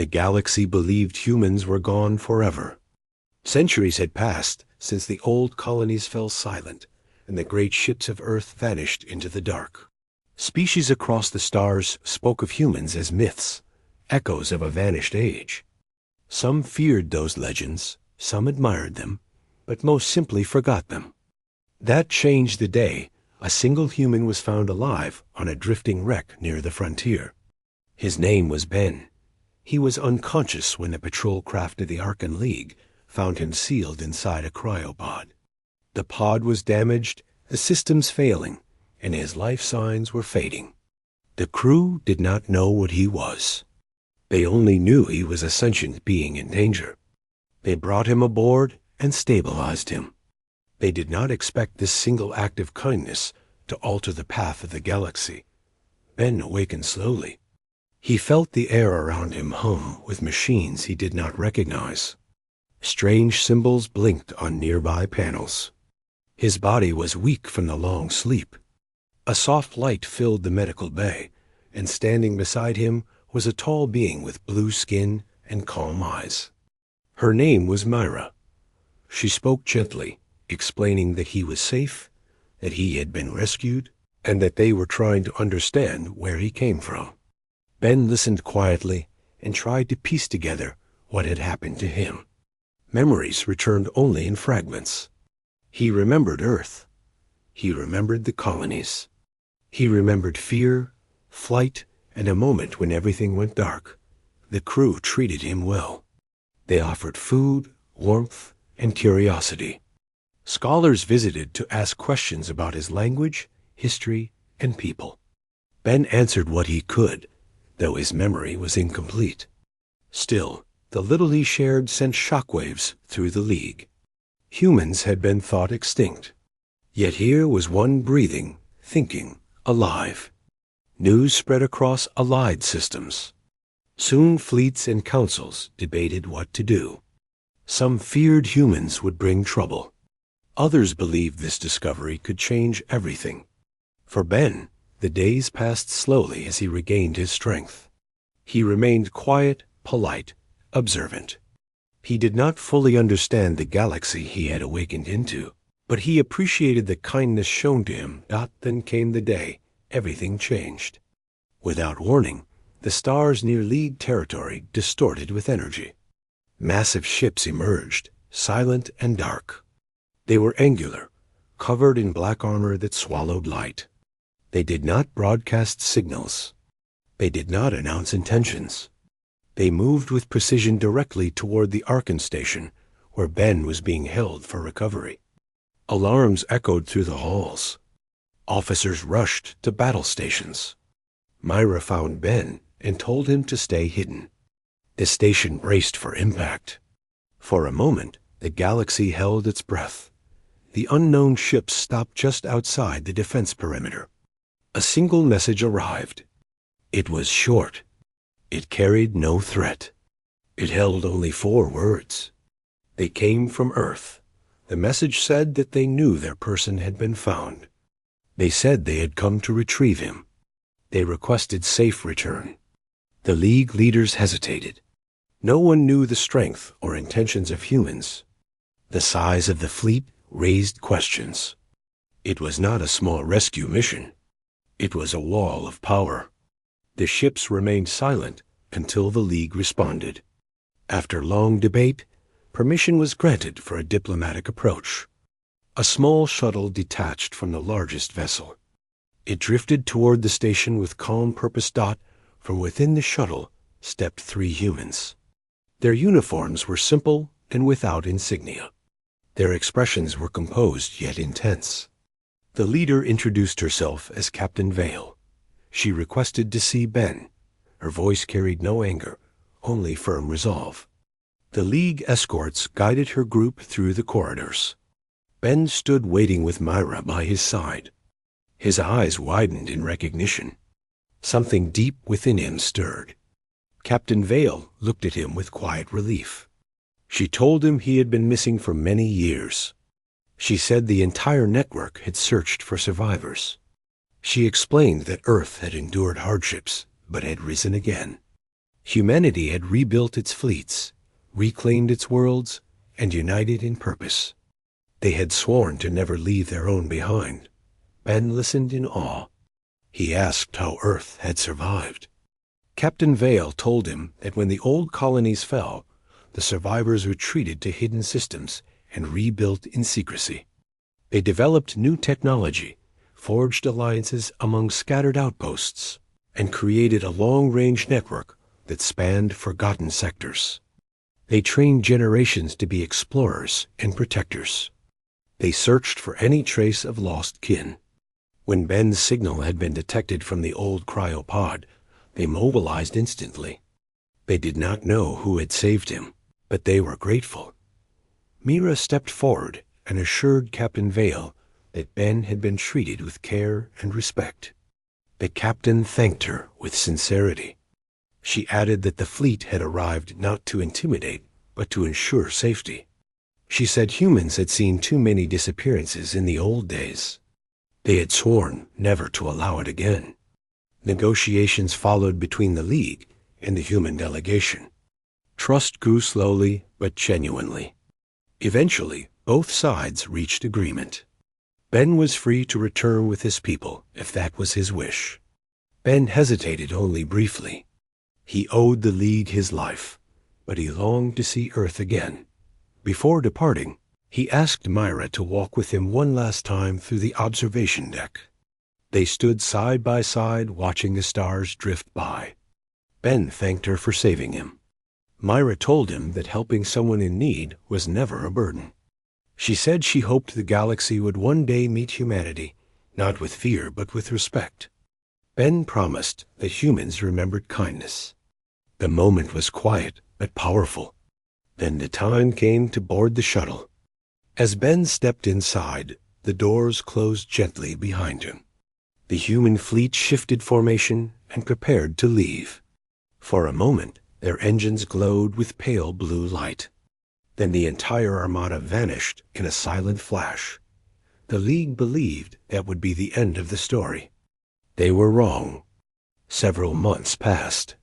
The galaxy believed humans were gone forever. Centuries had passed since the old colonies fell silent and the great ships of Earth vanished into the dark. Species across the stars spoke of humans as myths, echoes of a vanished age. Some feared those legends, some admired them, but most simply forgot them. That changed the day a single human was found alive on a drifting wreck near the frontier. His name was Ben. He was unconscious when the patrol craft of the Archon League found him sealed inside a cryopod. The pod was damaged, the systems failing, and his life signs were fading. The crew did not know what he was. They only knew he was a sentient being in danger. They brought him aboard and stabilized him. They did not expect this single act of kindness to alter the path of the galaxy. Ben awakened slowly. He felt the air around him hum with machines he did not recognize. Strange symbols blinked on nearby panels. His body was weak from the long sleep. A soft light filled the medical bay, and standing beside him was a tall being with blue skin and calm eyes. Her name was Myra. She spoke gently, explaining that he was safe, that he had been rescued, and that they were trying to understand where he came from. Ben listened quietly and tried to piece together what had happened to him. Memories returned only in fragments. He remembered Earth. He remembered the colonies. He remembered fear, flight, and a moment when everything went dark. The crew treated him well. They offered food, warmth, and curiosity. Scholars visited to ask questions about his language, history, and people. Ben answered what he could, though his memory was incomplete. Still, the little he shared sent shockwaves through the League. Humans had been thought extinct. Yet here was one breathing, thinking, alive. News spread across allied systems. Soon fleets and councils debated what to do. Some feared humans would bring trouble. Others believed this discovery could change everything. For Ben, the days passed slowly as he regained his strength. He remained quiet, polite, observant. He did not fully understand the galaxy he had awakened into, but he appreciated the kindness shown to him. Then came the day everything changed. Without warning, the stars near League territory distorted with energy. Massive ships emerged, silent and dark. They were angular, covered in black armor that swallowed light. They did not broadcast signals. They did not announce intentions. They moved with precision directly toward the Archon station, where Ben was being held for recovery. Alarms echoed through the halls. Officers rushed to battle stations. Myra found Ben and told him to stay hidden. The station braced for impact. For a moment, the galaxy held its breath. The unknown ships stopped just outside the defense perimeter. A single message arrived. It was short. It carried no threat. It held only 4 words. They came from Earth. The message said that they knew their person had been found. They said they had come to retrieve him. They requested safe return. The League leaders hesitated. No one knew the strength or intentions of humans. The size of the fleet raised questions. It was not a small rescue mission. It was a wall of power. The ships remained silent until the League responded. After long debate, permission was granted for a diplomatic approach. A small shuttle detached from the largest vessel. It drifted toward the station with calm purpose. From within the shuttle stepped 3 humans. Their uniforms were simple and without insignia. Their expressions were composed yet intense. The leader introduced herself as Captain Vale. She requested to see Ben. Her voice carried no anger, only firm resolve. The League escorts guided her group through the corridors. Ben stood waiting with Myra by his side. His eyes widened in recognition. Something deep within him stirred. Captain Vale looked at him with quiet relief. She told him he had been missing for many years. She said the entire network had searched for survivors. She explained that Earth had endured hardships, but had risen again. Humanity had rebuilt its fleets, reclaimed its worlds, and united in purpose. They had sworn to never leave their own behind. Ben listened in awe. He asked how Earth had survived. Captain Vale told him that when the old colonies fell, the survivors retreated to hidden systems and rebuilt in secrecy. They developed new technology, forged alliances among scattered outposts, and created a long-range network that spanned forgotten sectors. They trained generations to be explorers and protectors. They searched for any trace of lost kin. When Ben's signal had been detected from the old cryopod, they mobilized instantly. They did not know who had saved him, but they were grateful. Mira stepped forward and assured Captain Vale that Ben had been treated with care and respect. The captain thanked her with sincerity. She added that the fleet had arrived not to intimidate, but to ensure safety. She said humans had seen too many disappearances in the old days. They had sworn never to allow it again. Negotiations followed between the League and the human delegation. Trust grew slowly but genuinely. Eventually, both sides reached agreement. Ben was free to return with his people if that was his wish. Ben hesitated only briefly. He owed the League his life, but he longed to see Earth again. Before departing, he asked Myra to walk with him one last time through the observation deck. They stood side by side watching the stars drift by. Ben thanked her for saving him. Myra told him that helping someone in need was never a burden. She said she hoped the galaxy would one day meet humanity, not with fear but with respect. Ben promised that humans remembered kindness. The moment was quiet but powerful. Then the time came to board the shuttle. As Ben stepped inside, the doors closed gently behind him. The human fleet shifted formation and prepared to leave. For a moment, their engines glowed with pale blue light. Then the entire armada vanished in a silent flash. The League believed that would be the end of the story. They were wrong. Several months passed.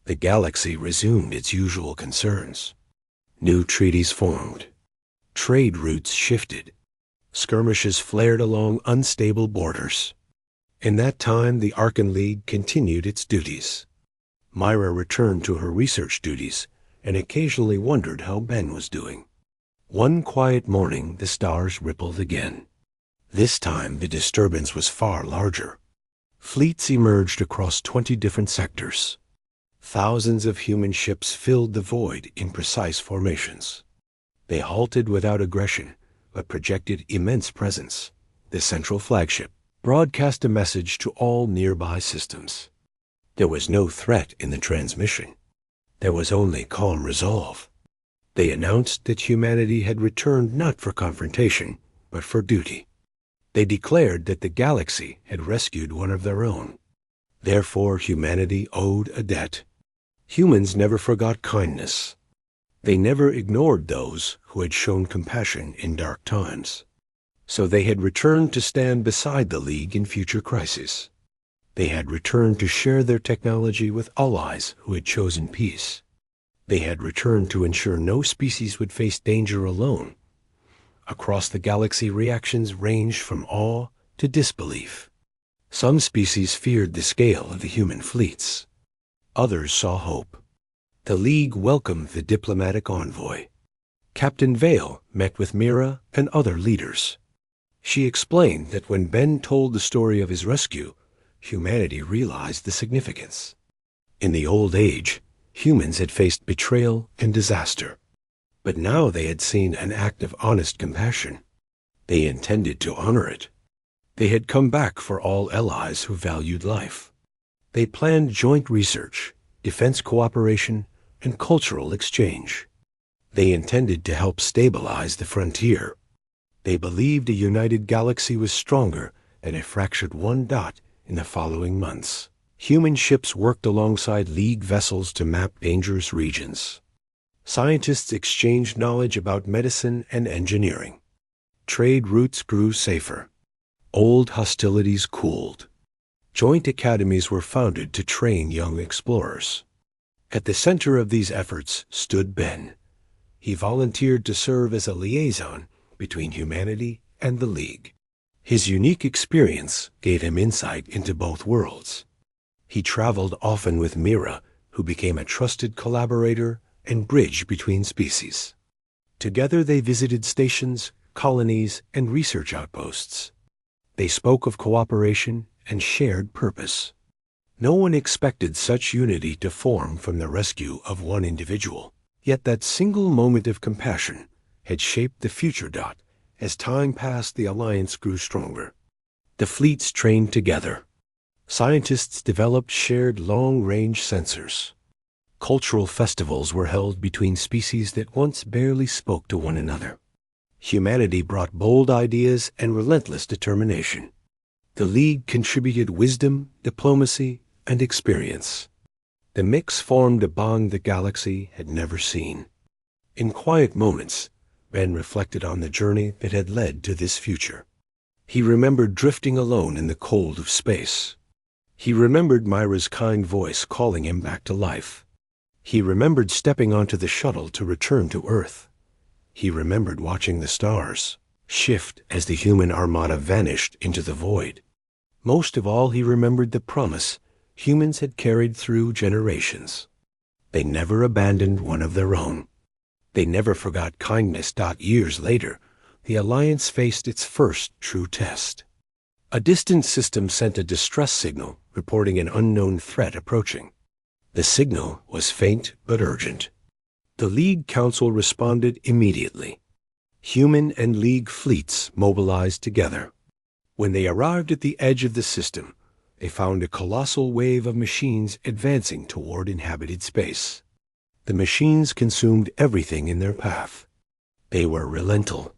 The galaxy resumed its usual concerns. New treaties formed. Trade routes shifted. Skirmishes flared along unstable borders. In that time, the Arkan League continued its duties. Myra returned to her research duties and occasionally wondered how Ben was doing. One quiet morning, the stars rippled again. This time, the disturbance was far larger. Fleets emerged across 20 different sectors. Thousands of human ships filled the void in precise formations. They halted without aggression, but projected immense presence. The central flagship broadcast a message to all nearby systems. There was no threat in the transmission. There was only calm resolve. They announced that humanity had returned not for confrontation, but for duty. They declared that the galaxy had rescued one of their own. Therefore, humanity owed a debt. Humans never forgot kindness. They never ignored those who had shown compassion in dark times. So they had returned to stand beside the League in future crises. They had returned to share their technology with allies who had chosen peace. They had returned to ensure no species would face danger alone. Across the galaxy, reactions ranged from awe to disbelief. Some species feared the scale of the human fleets. Others saw hope. The League welcomed the diplomatic envoy. Captain Vale met with Mira and other leaders. She explained that when Ben told the story of his rescue, humanity realized the significance. In the old age, humans had faced betrayal and disaster. But now they had seen an act of honest compassion. They intended to honor it. They had come back for all allies who valued life. They planned joint research, defense cooperation, and cultural exchange. They intended to help stabilize the frontier. They believed a united galaxy was stronger than a fractured one dot in the following months. Human ships worked alongside League vessels to map dangerous regions. Scientists exchanged knowledge about medicine and engineering. Trade routes grew safer. Old hostilities cooled. Joint academies were founded to train young explorers. At the center of these efforts stood Ben. He volunteered to serve as a liaison between humanity and the League. His unique experience gave him insight into both worlds. He traveled often with Mira, who became a trusted collaborator and bridge between species. Together they visited stations, colonies, and research outposts. They spoke of cooperation and shared purpose. No one expected such unity to form from the rescue of one individual. Yet that single moment of compassion had shaped the future. As time passed, the alliance grew stronger. The fleets trained together. Scientists developed shared long-range sensors. Cultural festivals were held between species that once barely spoke to one another. Humanity brought bold ideas and relentless determination. The League contributed wisdom, diplomacy, and experience. The mix formed a bond the galaxy had never seen. In quiet moments, Ben reflected on the journey that had led to this future. He remembered drifting alone in the cold of space. He remembered Myra's kind voice calling him back to life. He remembered stepping onto the shuttle to return to Earth. He remembered watching the stars shift as the human armada vanished into the void. Most of all, he remembered the promise humans had carried through generations. They never abandoned one of their own. They never forgot kindness. Years later, the Alliance faced its first true test. A distant system sent a distress signal reporting an unknown threat approaching. The signal was faint but urgent. The League Council responded immediately. Human and League fleets mobilized together. When they arrived at the edge of the system, they found a colossal wave of machines advancing toward inhabited space. The machines consumed everything in their path. They were relentless,